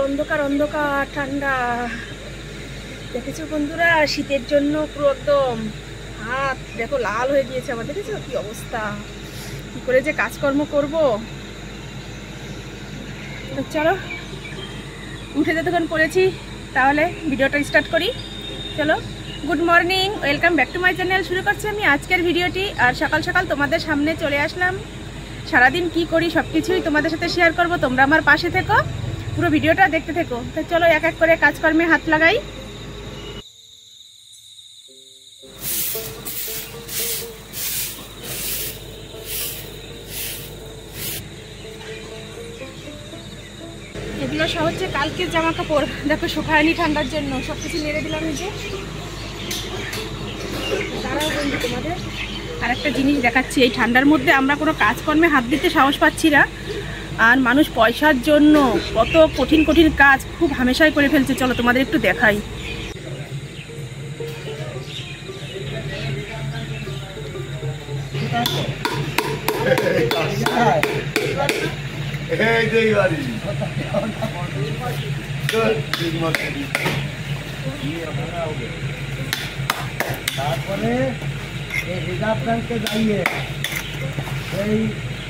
অন্ধকার অন্ধকার ঠান্ডা। দেখেছো বন্ধুরা, শীতের জন্য পুরো একদম হাত দেখো লাল হয়ে গিয়েছে আমার। দেখেছো কি অবস্থা, কি করে যে কাজকর্ম করবো। তো চলো উঠে যতক্ষণ পড়েছি তাহলে ভিডিওটা স্টার্ট করি। চলো, good morning, welcome back to my channel. শুরু করছি আমি আজকের ভিডিওটি। আর সকাল সকাল তোমাদের সামনে চলে আসলাম। সারাদিন কি করি সব কিছুই তোমাদের সাথে শেয়ার করব। তোমরা আমার পাশে থেকো, পুরো ভিডিওটা দেখতে থেকো। তো চলো এক এক করে কাজকর্মে হাত লাগাই। এগুলো সব হচ্ছে কালকের জামা কাপড়। দেখো শুকায়নি ঠান্ডার জন্য, সব কিছু নেড়ে দিলাম। নিজে দাঁড়াও বন্ধু, তোমাদের আর একটা জিনিস দেখাচ্ছি। এই ঠান্ডার মধ্যে আমরা কোনো কাজকর্মে হাত দিতে সাহস পাচ্ছি না। আর মানুষ পয়সার জন্য কত কঠিন কঠিন কাজ খুব হামেশাই করে ফেলছে। চলো তোমাদের একটু দেখাই। তারপরে এই রিজার্ভ ব্যাংকে যাইয়ে সেই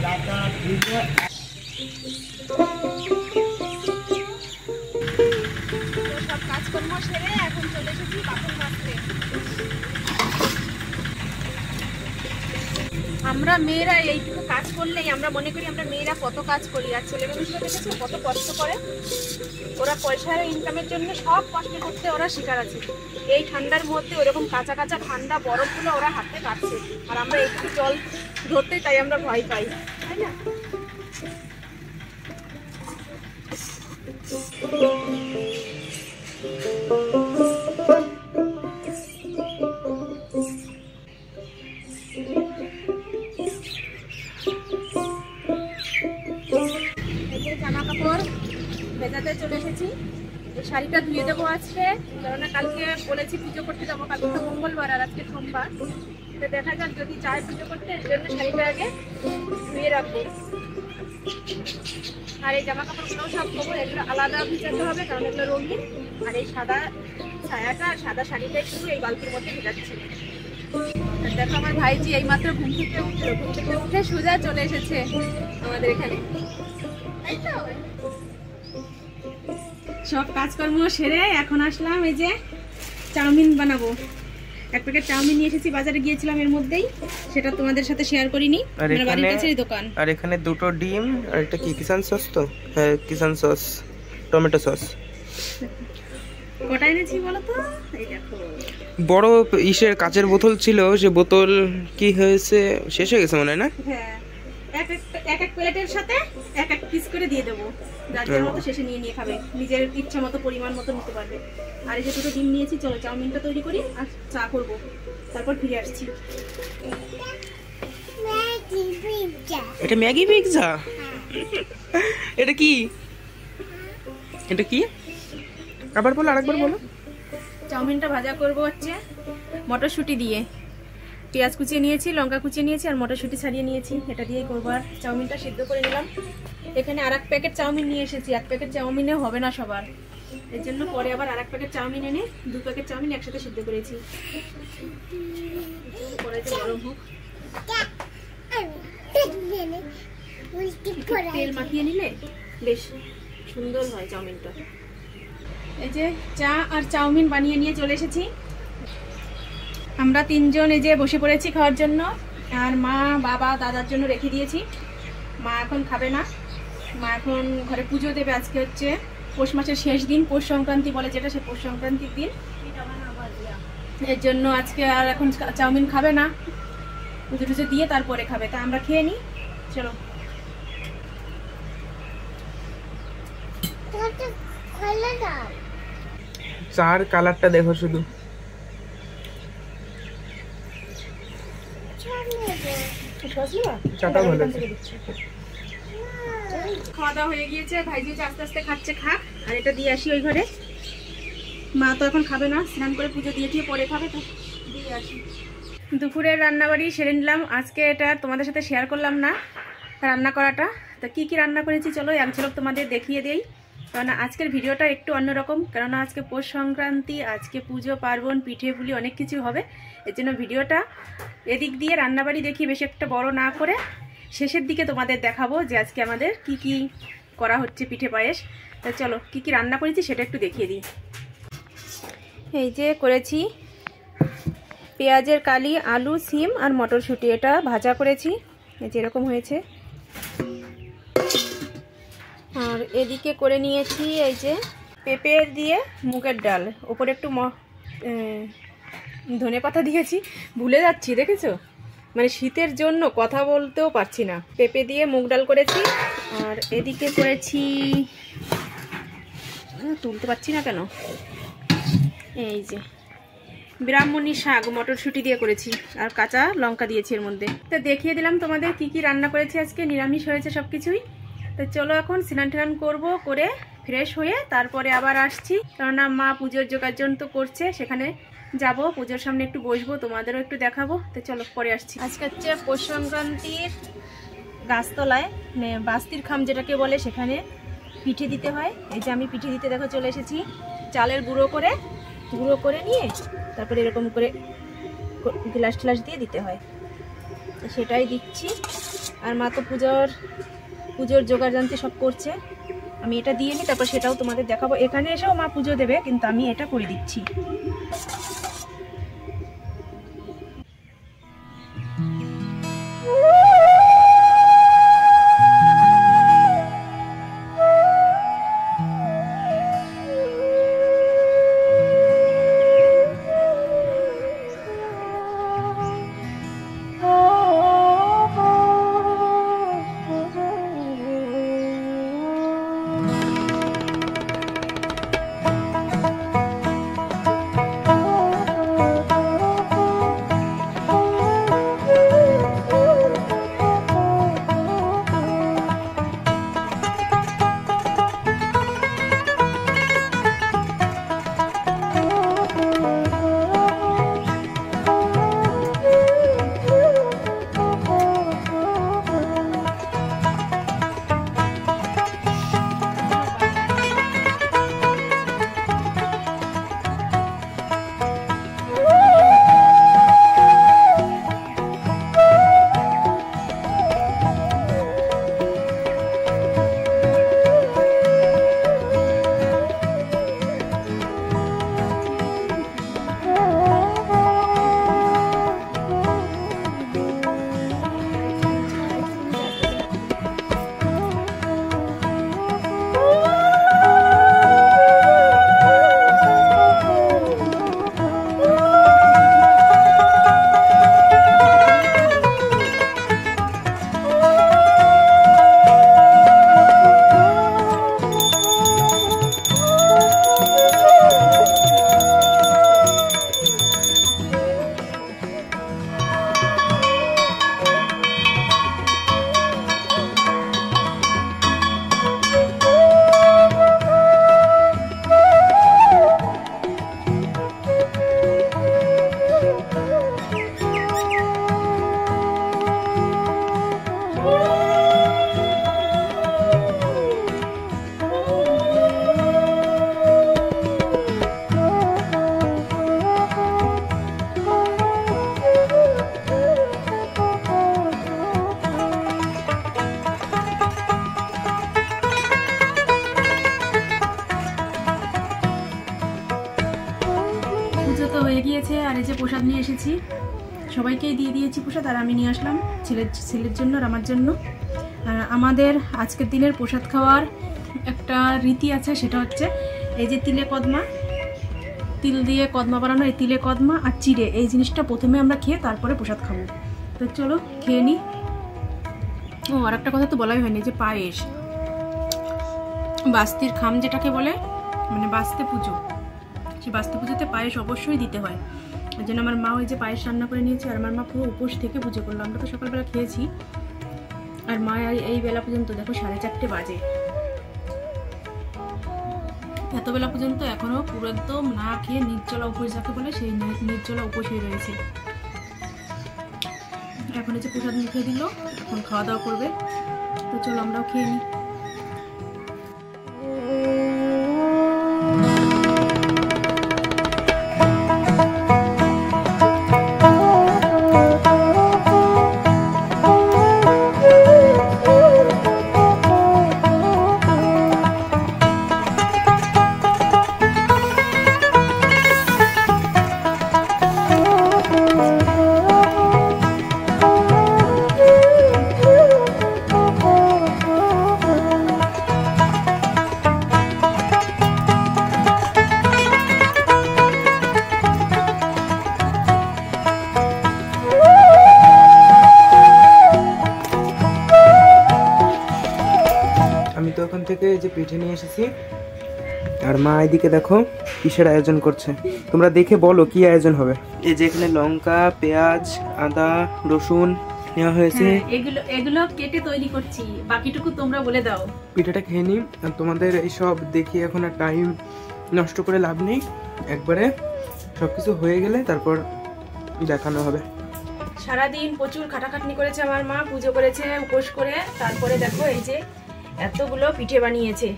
টাকা দিলে সব কাজকর্ম সেরে এখন চলে এসেছি বাসন মাজতে। আমরা মেয়েরা এইটুকু কাজ করলেই আমরা মনে করি আমরা মেয়েরা কত কাজ করি। আর ছেলে মানুষরা দেখেছো কত কষ্ট করে। ওরা পয়সার ইনকামের জন্য সব কষ্ট করতে ওরা শিকার আছে। এই ঠান্ডার মধ্যে ওরকম কাঁচা কাঁচা ঠান্ডা বরফগুলো ওরা হাতে কাটছে। আর আমরা একটু জল ধরতে তাই আমরা ভয় পাই, তাই না? জামা কাপড় ভেজাতে চলে এসেছি। এই শাড়িটা ধুয়ে দেবো আজকে, কেননা কালকে বলেছি পুজো করতে যাবো। কালকে তো মঙ্গলবার আর আজকে সোমবার। তো দেখা যাক, যদি চায় পুজো করতে, এর জন্য শাড়িটা আগে ধুয়ে রাখবো। আর এই জামা কাপড়গুলোও সব খবর এগুলো আলাদা ভিজাতে হবে, কারণ এগুলো রঙিন। আর এই সাদা ছায়াটা আর সাদা শাড়িটা একটু এই বালতির মধ্যে ভিজাচ্ছি। দেখো আমার ভাইজি এইমাত্র ঘুম থেকে উঠলো। ঘুম থেকে উঠে সোজা চলে এসেছে আমাদের এখানে। সব কাজকর্ম সেরে এখন আসলাম। এই যে চাউমিন বানাবো। এক প্যাকেট চাউমিন নিয়ে এসেছি, বাজারে গিয়েছিলাম এর মধ্যেই। সেটা তোমাদের সাথে শেয়ার করিনি। আমার বাড়ির কাছেই দোকান। আর এখানে দুটো ডিম আর এটা কি কিষান সস? তো হ্যাঁ, কিষান সস, টমেটো সস। কটা এনেছি বলো তো? এই দেখো বড় ইসের কাচের বোতল ছিল, সে বোতল কি হয়েছে, শেষ হয়ে গেছে মনে হয় না? হ্যাঁ, এক এক প্লেটের সাথে এক এক পিস করে দিয়ে দেবো। যার মতো শেষে নিয়ে নিয়ে খাবে, নিজের ইচ্ছা মতো পরিমাণ মতো নিতে পারবে। আর এই যে দুটো ডিম নিয়েছি, চলো চাউমিনটা তৈরি করি আর চা করবো, তারপর ফিরে আসছি। এটা ম্যাগি পিৎজা? এটা কি, এটা কি আবার বলো, আরেকবার বলো। চাউমিনটা ভাজা করবো হচ্ছে মটরশুঁটি দিয়ে। পেঁয়াজ কুচিয়ে নিয়েছি, লঙ্কা কুচিয়ে নিয়েছি আর মটরশুঁটি ছাড়িয়ে নিয়েছি। এটা দিয়েই করবো। আর চাউমিনটা সিদ্ধ করে নিলাম। এখানে আর এক প্যাকেট চাউমিন নিয়ে এসেছি। এক প্যাকেট চাউমিনে হবে না সবার, এর জন্য পরে আবার আর এক প্যাকেট চাউমিন এনে 2 প্যাকেট চাউমিন একসাথে সিদ্ধ করেছি। কড়াইতে গরম হোক, তেল মাখিয়ে নিলে বেশ সুন্দর হয় চাউমিনটা। এই যে চা আর চাউমিন বানিয়ে নিয়ে চলে এসেছি। আমরা 3 জন এই যে বসে পড়েছি খাওয়ার জন্য। আর মা, বাবা, দাদার জন্য রেখে দিয়েছি। মা এখন খাবে না, মা এখন ঘরে পুজো দেবে। আজকে হচ্ছে পৌষ মাসের শেষ দিন, পৌষ সংক্রান্তি বলে যেটা, সে পৌষ সংক্রান্তির দিন। এর জন্য আজকে আর এখন চাউমিন খাবে না, পুজো টুজো দিয়ে তারপরে খাবে। তা আমরা খেয়ে নিই, চলো। চার কালারটা দেখো শুধু। খাওয়া দাওয়া হয়ে গিয়েছে, ভাইজি আস্তে আস্তে খাচ্ছে, খাক। আর এটা দিয়ে আসি ওই ঘরে। মা তো এখন খাবে না, স্নান করে পুজো দিয়ে পরে খাবে, তো দিয়ে আসি। দুপুরের রান্নাবাড়ি সেরে নিলাম। আজকে এটা তোমাদের সাথে শেয়ার করলাম না রান্না করাটা। তো কি কি রান্না করেছি চলো এক ঝলক তোমাদের দেখিয়ে দেই। কারণ আজকের ভিডিওটা একটু অন্যরকম, কেননা আজকে পৌষ সংক্রান্তি, আজকে পুজো পার্বণ, পিঠে পুলি অনেক কিছু হবে। এর জন্য ভিডিওটা এদিক দিয়ে রান্নাবাড়ি দেখি বেশি একটা বড় না করে শেষের দিকে তোমাদের দেখাবো যে আজকে আমাদের কি কি করা হচ্ছে পিঠে পায়েস। তা চলো কি কি রান্না করেছি সেটা একটু দেখিয়ে দিই। এই যে করেছি পেঁয়াজের কালি, আলু, সিম আর মটরশুঁটি, এটা ভাজা করেছি, এই যে এরকম হয়েছে। আর এদিকে করে নিয়েছি এই যে পেঁপে দিয়ে মুগের ডাল, ওপরে একটু ধনেপাতা দিয়েছি, ভুলে যাচ্ছি দেখেছো, মানে শীতের জন্য কথা বলতেও পারছি না। পেঁপে দিয়ে মুগ ডাল করেছি। আর এদিকে করেছি, তুলতে পারছি না কেন, এই যে ব্রাহ্মণী শাক মটরশুঁটি দিয়ে করেছি, আর কাঁচা লঙ্কা দিয়েছি এর মধ্যে। তো দেখিয়ে দিলাম তোমাদের কি কি রান্না করেছি আজকে, নিরামিষ হয়েছে সব কিছুই। তো চলো এখন স্নান টান করবো, করে ফ্রেশ হয়ে তারপরে আবার আসছি, কেননা মা পুজোর যোগাযোগ তো করছে, সেখানে যাব, পুজোর সামনে একটু বসবো, তোমাদেরও একটু দেখাবো। তো চলো পরে আসছি। আজকে হচ্ছে পৌষ সংক্রান্তির গাছতলায়, মানে বাস্তির খাম যেটাকে বলে, সেখানে পিঠে দিতে হয়। এই যে আমি পিঠে দিতে দেখো চলে এসেছি, চালের গুঁড়ো করে নিয়ে তারপরে এরকম করে গ্লাস ট্লাস দিয়ে দিতে হয়, তো সেটাই দিচ্ছি। আর মা তো পুজোর জোগাড় জানতে সব করছে, আমি এটা দিয়ে নিই, তারপর সেটাও তোমাদের দেখাবো। এখানে এসেও মা পুজো দেবে, কিন্তু আমি এটা করে দিচ্ছি। গিয়েছে। আর এই যে প্রসাদ নিয়ে এসেছি, সবাইকেই দিয়ে দিয়েছি প্রসাদ, আর আমি নিয়ে আসলাম ছেলের জন্য আর আমার জন্য। আমাদের আজকের দিনের প্রসাদ খাওয়ার একটা রীতি আছে, সেটা হচ্ছে এই যে তিল দিয়ে কদমা বানানো, এই তিলে কদমা আর চিড়ে, এই জিনিসটা প্রথমে আমরা খেয়ে তারপরে প্রসাদ খাবো। তো চলো খেয়ে নিই। ও আর একটা কথা তো বলাই হয়নি, যে পায়েস, বাস্তির খাম যেটাকে বলে, মানে বাস্তে পুজো, সেই বাস্তে পুজোতে পায়েস অবশ্যই দিতে হয়। ওই জন্য আমার মা ওই যে পায়েস রান্না করে নিয়েছে, আর আমার মা পুরো উপোস থেকে পুজো করলো। আমরা তো সকালবেলা খেয়েছি, আর মা এই বেলা পর্যন্ত দেখো 4:30 বাজে, এত বেলা পর্যন্ত এখনো পুরো একদম না খেয়ে নির্জলা উপোস যাকে বলে, সেই নির্জলা উপোস হয়ে রয়েছে। এখন হচ্ছে প্রসাদ মুখে দিল, এখন খাওয়া দাওয়া করবে। তো চলো আমরাও খেয়ে নিই। থেকে যে পিঠে নিয়ে এসেছি, আর মা এদিকে দেখো কিসের আয়োজন করছে। তোমরা দেখে বলো কি আয়োজন হবে। এই যে এখানে লঙ্কা, পেঁয়াজ, আদা, রসুন নেওয়া হয়েছে। এগুলো এগুলো কেটে তৈরি করছি, বাকিটুকু তোমরা বলে দাও। পিঠাটা খেয়ে নিই, আর তোমাদের এইসব দেখি এখন আর টাইম নষ্ট করে লাভ নেই। একবারে সবকিছু হয়ে গেলে তারপর দেখানো হবে। সারাদিন প্রচুর খাটাখাটনি করেছে আমার মা, পুজো করেছে উপোস করে, তারপরে দেখো এই যে এতগুলো পিঠে বানিয়েছে।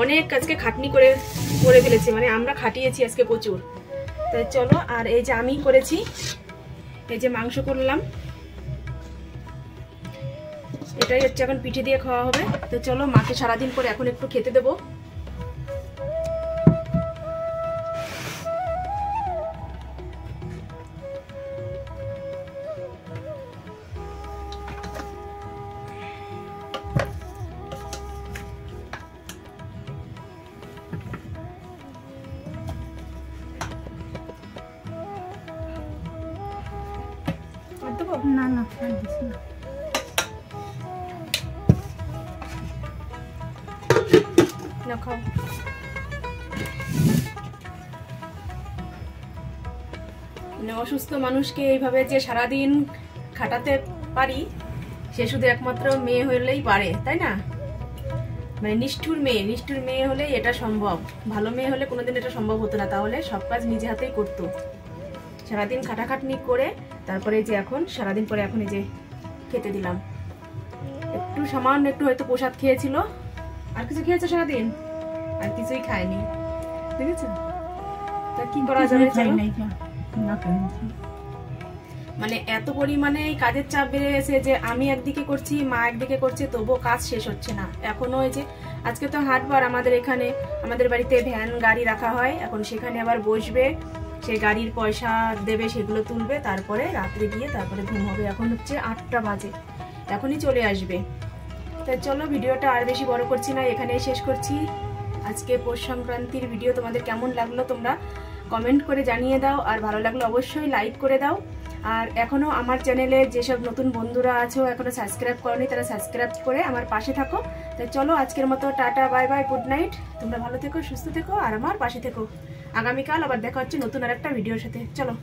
অনেক আজকে খাটনি করে ফেলেছে, মানে আমরা খাটিয়েছি আজকে প্রচুর। তাই চলো, আর এই যে আমি করেছি, এই যে মাংস করলাম, এটাই হচ্ছে এখন পিঠে দিয়ে খাওয়া হবে। তো চলো, মাকে সারাদিন পরে এখন একটু খেতে দেবো। না না আর দিস না। না খাও। মানে অসুস্থ মানুষকে এইভাবে যে সারাদিন খাটাতে পারি, সে শুধু একমাত্র মেয়ে হলেই পারে, তাই না? মানে নিষ্ঠুর মেয়ে হলেই এটা সম্ভব। ভালো মেয়ে হলে কোনোদিন এটা সম্ভব হতো না, তাহলে সব কাজ নিজে হাতেই করতো। সারাদিন খাটাখাটনি করে তারপরে যে এখন সারাদিন পরে এখন এই যে খেতে দিলাম। একটু সামান্য একটু হয়তো প্রসাদ খেয়েছিল, আর কিছু খেয়েছে সারাদিন? আর কিছুই খায়নি, দেখেছো? তা কি করা যাবে? মানে এত পরিমাণে কাজের চাপ বেড়ে গেছে যে আমি একদিকে করছি, মা একদিকে করছে, তবুও কাজ শেষ হচ্ছে না। এখনো এই যে আজকে তো হাটবার, আমাদের এখানে আমাদের বাড়িতে ভ্যান গাড়ি রাখা হয়, এখন সেখানে আবার বসবে, সেই গাড়ির পয়সা দেবে, সেগুলো তুলবে, তারপরে রাত্রে গিয়ে তারপরে ঘুম হবে। এখন হচ্ছে 8টা বাজে, এখনই চলে আসবে। তাই চলো, ভিডিওটা আর বেশি বড় করছি না, এখানেই শেষ করছি। আজকে পৌষ সংক্রান্তির ভিডিও তোমাদের কেমন লাগলো তোমরা কমেন্ট করে জানিয়ে দাও, আর ভালো লাগলে অবশ্যই লাইক করে দাও। আর এখনো আমার চ্যানেলে যেসব নতুন বন্ধুরা আছো এখনো সাবস্ক্রাইব করোনি, তারা সাবস্ক্রাইব করে আমার পাশে থাকো। তাই চলো, আজকের মতো tata, bye bye, good night. তোমরা ভালো থেকো, সুস্থ থেকো, আর আমার পাশে থেকো। আগামীকাল আবার দেখা হচ্ছে নতুন আরেকটা ভিডিওর সাথে। চলো।